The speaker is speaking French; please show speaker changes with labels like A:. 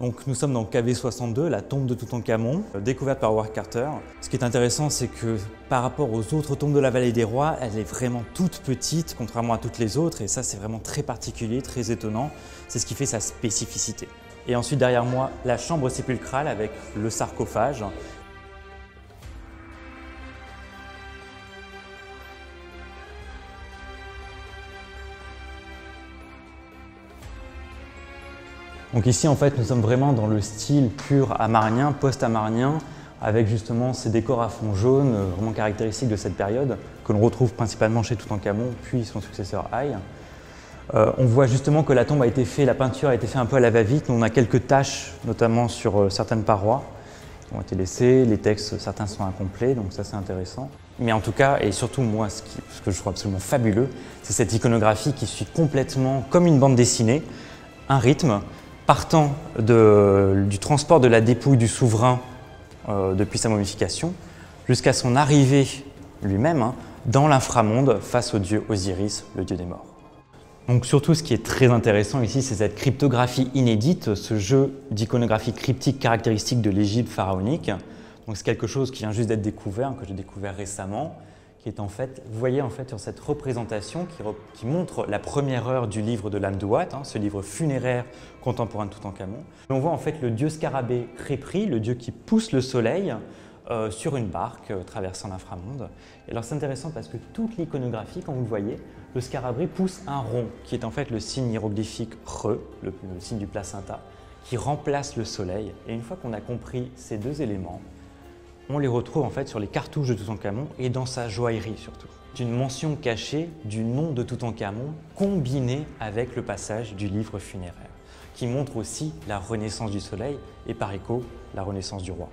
A: Donc nous sommes dans KV62, la tombe de Toutankhamon, découverte par Howard Carter. Ce qui est intéressant, c'est que par rapport aux autres tombes de la Vallée des Rois, elle est vraiment toute petite, contrairement à toutes les autres, et ça c'est vraiment très particulier, très étonnant. C'est ce qui fait sa spécificité. Et ensuite derrière moi, la chambre sépulcrale avec le sarcophage. Donc ici, en fait, nous sommes vraiment dans le style pur amarnien, post-amarnien, avec justement ces décors à fond jaune, vraiment caractéristiques de cette période, que l'on retrouve principalement chez Toutankhamon, puis son successeur Aïe. On voit justement que la tombe a été faite, la peinture a été faite un peu à la va-vite. On a quelques taches, notamment sur certaines parois, qui ont été laissées. Les textes, certains sont incomplets, donc ça c'est intéressant. Mais en tout cas, et surtout moi, ce que je trouve absolument fabuleux, c'est cette iconographie qui suit complètement, comme une bande dessinée, un rythme, partant du transport de la dépouille du souverain depuis sa momification jusqu'à son arrivée lui-même dans l'inframonde face au dieu Osiris, le dieu des morts. Donc surtout, ce qui est très intéressant ici, c'est cette cryptographie inédite, ce jeu d'iconographie cryptique caractéristique de l'Égypte pharaonique. Donc c'est quelque chose qui vient juste d'être découvert, que j'ai découvert récemment, qui est en fait, vous voyez en fait sur cette représentation qui montre la première heure du livre de l'Amduat, ce livre funéraire contemporain de Toutankhamon. On voit en fait le dieu scarabée Khépri, le dieu qui pousse le soleil sur une barque traversant l'inframonde. Et alors c'est intéressant parce que toute l'iconographie, quand vous le voyez, le scarabée pousse un rond qui est en fait le signe hiéroglyphique Re, le signe du placenta, qui remplace le soleil. Et une fois qu'on a compris ces deux éléments, on les retrouve en fait sur les cartouches de Toutankhamon et dans sa joaillerie surtout. C'est une mention cachée du nom de Toutankhamon combinée avec le passage du livre funéraire, qui montre aussi la renaissance du soleil et par écho la renaissance du roi.